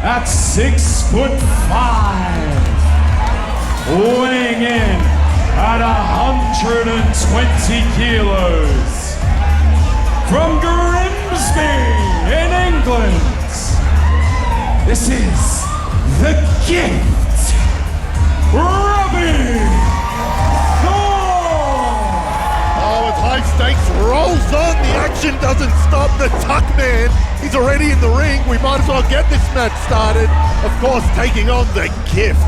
at 6'5", weighing in at 120 kilos, from Grimsby in England, this is the Gift, Robbie Thorpe. Oh, with high stakes rolls on, the action doesn't stop. The Tuckman, he's already in the ring. We might as well get this match started. Of course, taking on the Gift,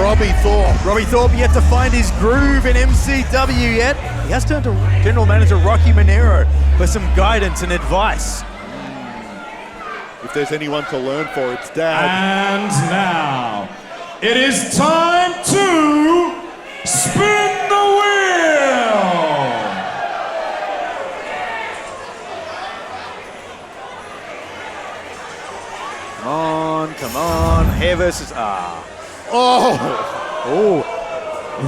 Robbie Thorpe. Robbie Thorpe yet to find his groove in MCW yet. He has turned to General Manager Rocky Menero for some guidance and advice. If there's anyone to learn for, it's Dad. And now, it is time to spin the wheel! Come on, hair versus Oh!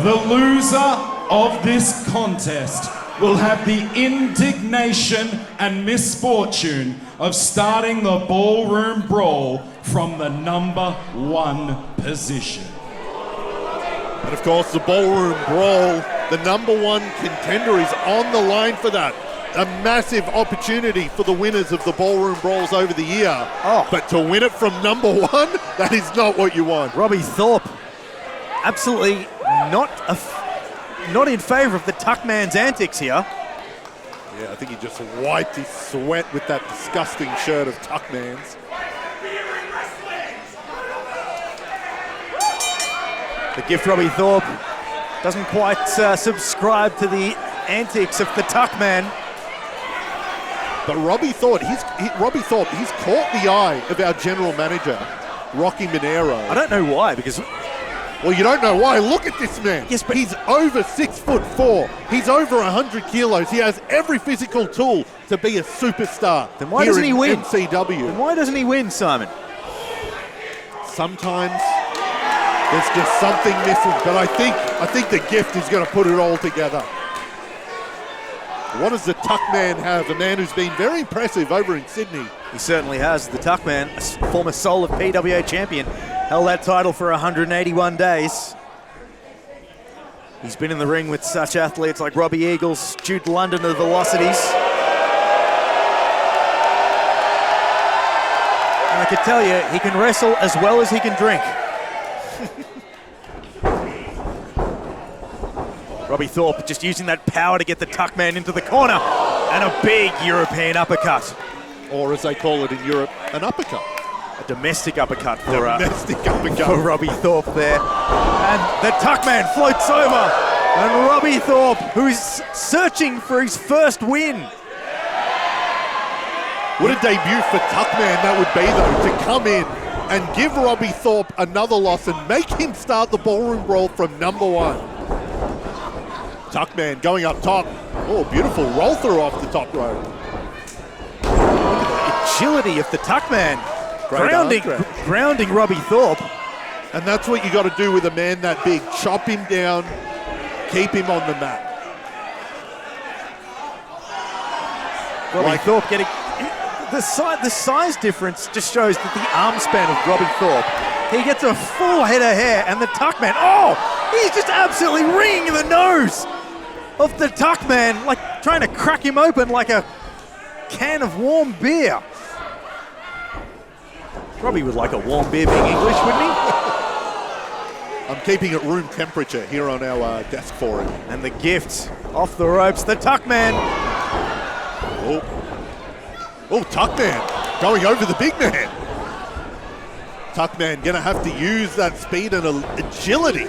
The loser of this contest will have the indignation and misfortune of starting the ballroom brawl from the number 1 position. And of course, the ballroom brawl, the number 1 contender is on the line for that. A massive opportunity for the winners of the ballroom brawls over the year. Oh. But to win it from number 1, that is not what you want. Robbie Thorpe, absolutely not in favour of the Tuckman's antics here. Yeah, I think he just wiped his sweat with that disgusting shirt of Tuckman's. The Gift, Robbie Thorpe, doesn't quite subscribe to the antics of the Tuckman. But Robbie Thorpe, he's caught the eye of our general manager, Rocky Menero. I don't know why, because... Well, you don't know why. Look at this man. Yes, but he's over 6'4". He's over 100 kilos. He has every physical tool to be a superstar. Then why doesn't he win? MCW. Then why doesn't he win, Simon? Sometimes there's just something missing. But I think the Gift is going to put it all together. What does the Tuckman have? A man who's been very impressive over in Sydney. He certainly has. The Tuckman, a former Soul of PWA champion, held that title for 181 days. He's been in the ring with such athletes like Robbie Eagles, Jude London of Velocities. And I can tell you, he can wrestle as well as he can drink. Robbie Thorpe just using that power to get the Tuckman into the corner. And a big European uppercut. Or as they call it in Europe, an uppercut. A domestic uppercut for Robbie Thorpe there. And the Tuckman floats over. And Robbie Thorpe, who's searching for his first win. What a debut for Tuckman that would be, though, to come in and give Robbie Thorpe another loss and make him start the ballroom brawl from number 1. Tuckman going up top. Oh, beautiful roll through off the top rope. Look at the agility of the Tuckman. Grounding Robbie Thorpe. And that's what you got to do with a man that big. Chop him down, keep him on the mat. Robbie Thorpe getting... The size difference just shows that the arm span of Robbie Thorpe. He gets a full head of hair, and the Tuckman, he's just absolutely ringing the nose of the Tuckman, like trying to crack him open like a can of warm beer. Robbie would like a warm beer being English, wouldn't he? I'm keeping it room temperature here on our desk for him. And the Gift off the ropes, the Tuckman. Oh, Tuckman going over the big man. Tuckman going to have to use that speed and agility.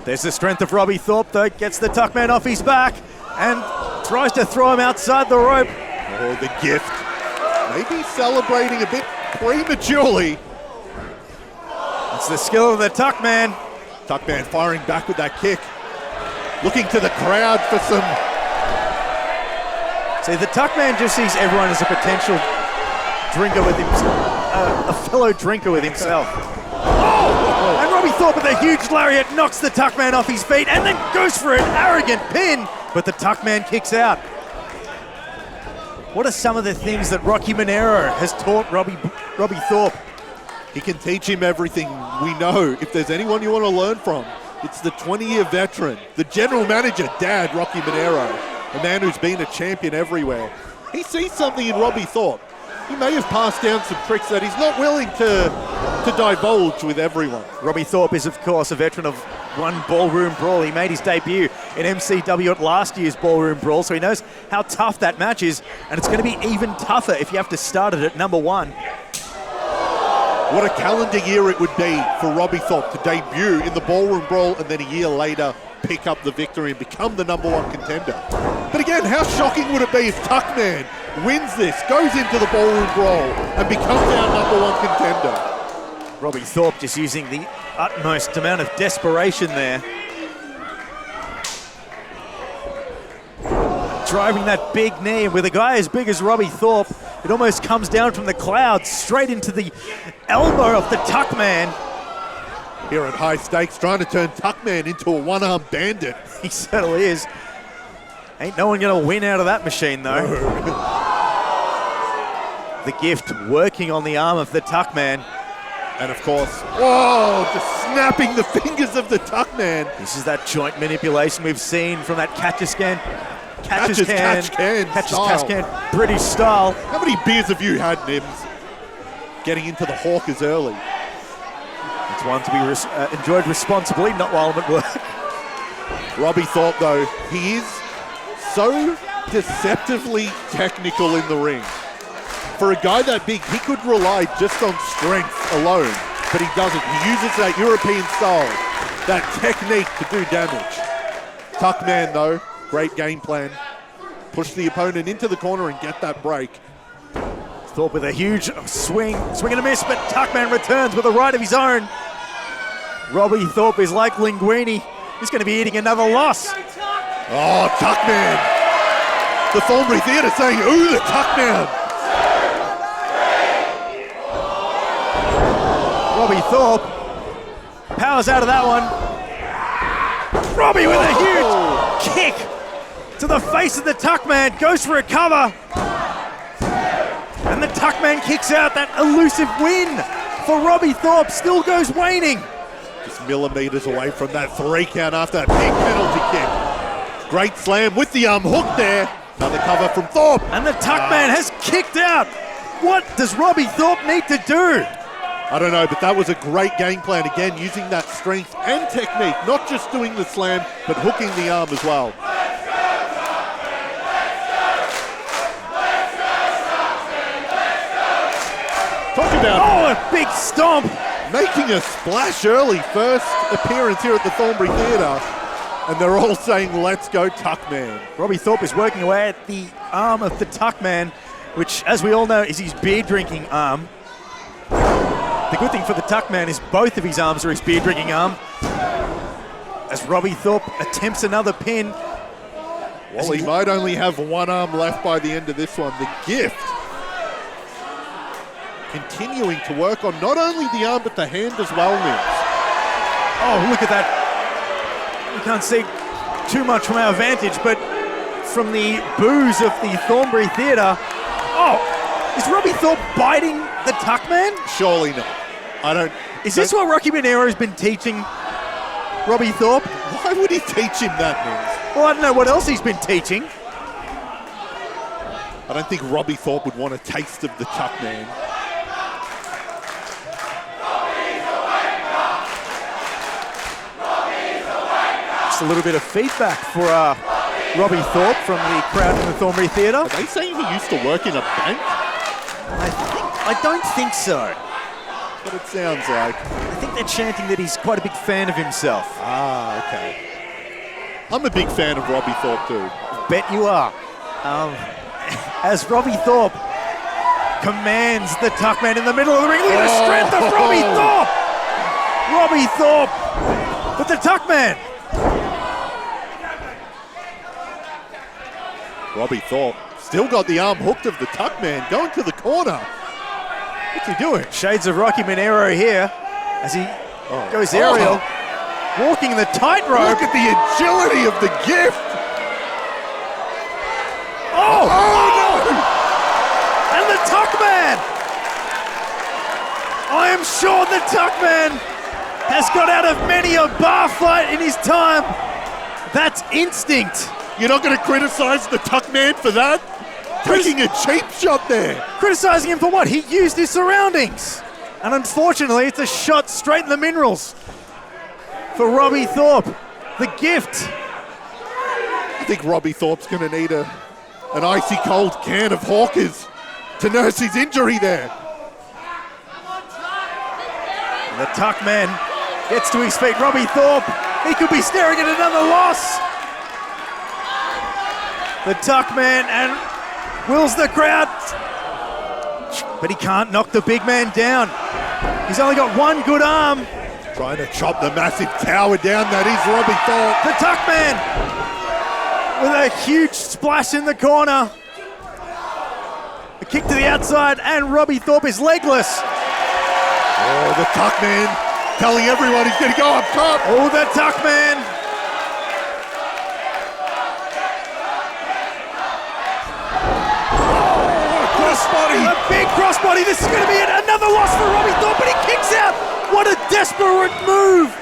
There's the strength of Robbie Thorpe, though. Gets the Tuckman off his back and tries to throw him outside the rope. Oh, the Gift. Maybe celebrating a bit prematurely. It's the skill of the Tuckman. Tuckman firing back with that kick. Looking to the crowd for some... See, the Tuckman just sees everyone as a potential drinker with himself, a fellow drinker with himself. And Robbie Thorpe with a huge lariat knocks the Tuckman off his feet and then goes for an arrogant pin, but the Tuckman kicks out. What are some of the things that Rocky Menero has taught Robbie Thorpe? He can teach him everything. We know if there's anyone you want to learn from, it's the 20-year veteran, the general manager, Dad, Rocky Menero, a man who's been a champion everywhere. He sees something in Robbie Thorpe. He may have passed down some tricks that he's not willing to divulge with everyone. Robbie Thorpe is, of course, a veteran of one ballroom brawl. He made his debut in MCW at last year's ballroom brawl, so he knows how tough that match is, and it's going to be even tougher if you have to start it at number 1. What a calendar year it would be for Robbie Thorpe to debut in the ballroom brawl and then a year later pick up the victory and become the number 1 contender. But again, how shocking would it be if Tuckman wins this, goes into the ballroom brawl and becomes our number 1 contender? Robbie Thorpe just using the utmost amount of desperation there. Driving that big knee with a guy as big as Robbie Thorpe. It almost comes down from the clouds straight into the elbow of the Tuckman. Here at High Stakes, trying to turn Tuckman into a one-armed bandit. He certainly is. Ain't no one going to win out of that machine, though. The gift working on the arm of the Tuckman. And of course, whoa, just snapping the fingers of the Tuckman. This is that joint manipulation we've seen from that catch-as-can. Catch-as-can, British style. How many beers have you had, Nims? Getting into the hawkers early. It's one to be enjoyed responsibly, not while I'm at work. Robbie Thorpe, though, he is so deceptively technical in the ring. For a guy that big, he could rely just on strength alone, but he doesn't. He uses that European style, that technique to do damage. Tuckman, though, great game plan. Push the opponent into the corner and get that break. Thorpe with a huge swing and a miss, but Tuckman returns with a right of his own. Robbie Thorpe is like Linguini. He's going to be eating another loss. Oh, Tuckman. The Thornbury Theatre saying, ooh, the Tuckman. Robbie Thorpe powers out of that one. Robbie with a huge kick to the face of the Tuckman, goes for a cover. And the Tuckman kicks out. That elusive win for Robbie Thorpe still goes waning. Just millimeters away from that 3 count after that big penalty kick. Great slam with the arm hook there. Another cover from Thorpe. And the Tuckman has kicked out. What does Robbie Thorpe need to do? I don't know, but that was a great game plan. Again, using that strength and technique, not just doing the slam, but hooking the arm as well. Talk about a big stomp. Making a splash early. First appearance here at the Thornbury Theatre. And they're all saying, let's go Tuckman. Robbie Thorpe is working away at the arm of the Tuckman, which, as we all know, is his beer-drinking arm. The good thing for the Tuckman is both of his arms are his beer-drinking arm. As Robbie Thorpe attempts another pin. Well, he might only have one arm left by the end of this one. The gift continuing to work on not only the arm, but the hand as well, Nims. Oh, look at that. We can't see too much from our vantage, but from the boos of the Thornbury Theatre. Oh, is Robbie Thorpe biting the Tuckman? Surely not. I don't. Is this what Rocky Menero has been teaching Robbie Thorpe? Why would he teach him that, Nims? Well, I don't know what else he's been teaching. I don't think Robbie Thorpe would want a taste of the Tuckman. Just a little bit of feedback for Robbie Thorpe from the crowd in the Thornbury Theatre. Are they saying he used to work in a bank? I don't think so. That's what it sounds like. I think they're chanting that he's quite a big fan of himself. Ah, okay. I'm a big fan of Robbie Thorpe too. Bet you are. As Robbie Thorpe commands the Tuckman in the middle of the ring. Look at the strength of Robbie Thorpe! Robbie Thorpe with the Tuckman. Robbie Thorpe still got the arm hooked of the Tuckman, going to the corner. What's he doing? Shades of Rocky Menero here as he goes aerial, walking the tightrope. Look at the agility of the gift. Oh no! And the Tuckman! I am sure the Tuckman has got out of many a bar fight in his time. That's instinct. You're not going to criticise the Tuckman for that? Taking a cheap shot there. Criticising him for what? He used his surroundings. And unfortunately, it's a shot straight in the minerals for Robbie Thorpe. The gift. I think Robbie Thorpe's going to need an icy cold can of Hawkers to nurse his injury there. The Tuckman gets to his feet. Robbie Thorpe, he could be staring at another loss. The Tuckman and wills the crowd, but he can't knock the big man down. He's only got one good arm. Trying to chop the massive tower down. That is Robbie Thorpe. The Tuckman with a huge splash in the corner. A kick to the outside, and Robbie Thorpe is legless. Oh, the Tuckman telling everyone he's going to go up top. Oh, the Tuckman. Crossbody. A big crossbody. This is going to be another loss for Robbie Thorpe, but he kicks out. What a desperate move.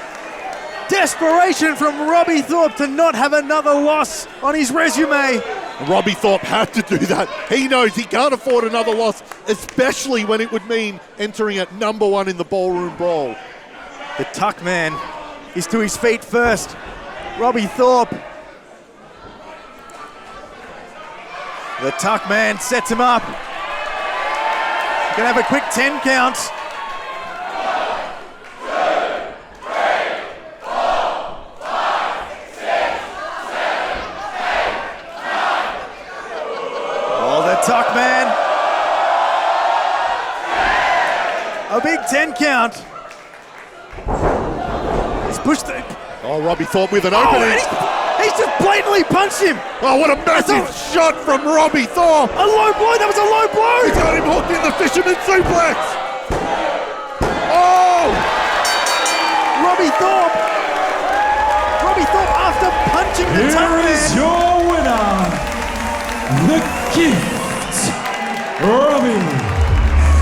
Desperation from Robbie Thorpe to not have another loss on his resume. Robbie Thorpe had to do that. He knows he can't afford another loss, especially when it would mean entering at number 1 in the ballroom brawl. The Tuckman is to his feet first. Robbie Thorpe. The Tuckman sets him up. Gonna have a quick 10 count. Tuckman. A big 10 count. He's pushed the... Oh, Robbie Thorpe with an opening. He's just blatantly punched him. Oh, what a massive shot from Robbie Thorpe. A low blow, that was a low blow. He's got him hooked in the fisherman suplex. Oh! Robbie Thorpe after punching the Tuckman. Here is your winner, the gift. Robbie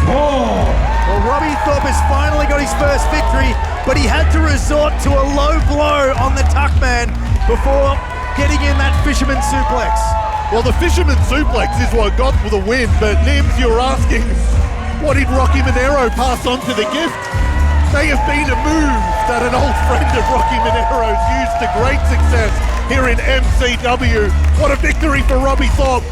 Thorpe. Well, Robbie Thorpe has finally got his first victory, but he had to resort to a low blow on the Tuckman before getting in that fisherman suplex. Well, the fisherman suplex is what got the win, but Nims, you're asking, what did Rocky Menero pass on to the gift? May have been a move that an old friend of Rocky Menero's used to great success here in MCW. What a victory for Robbie Thorpe.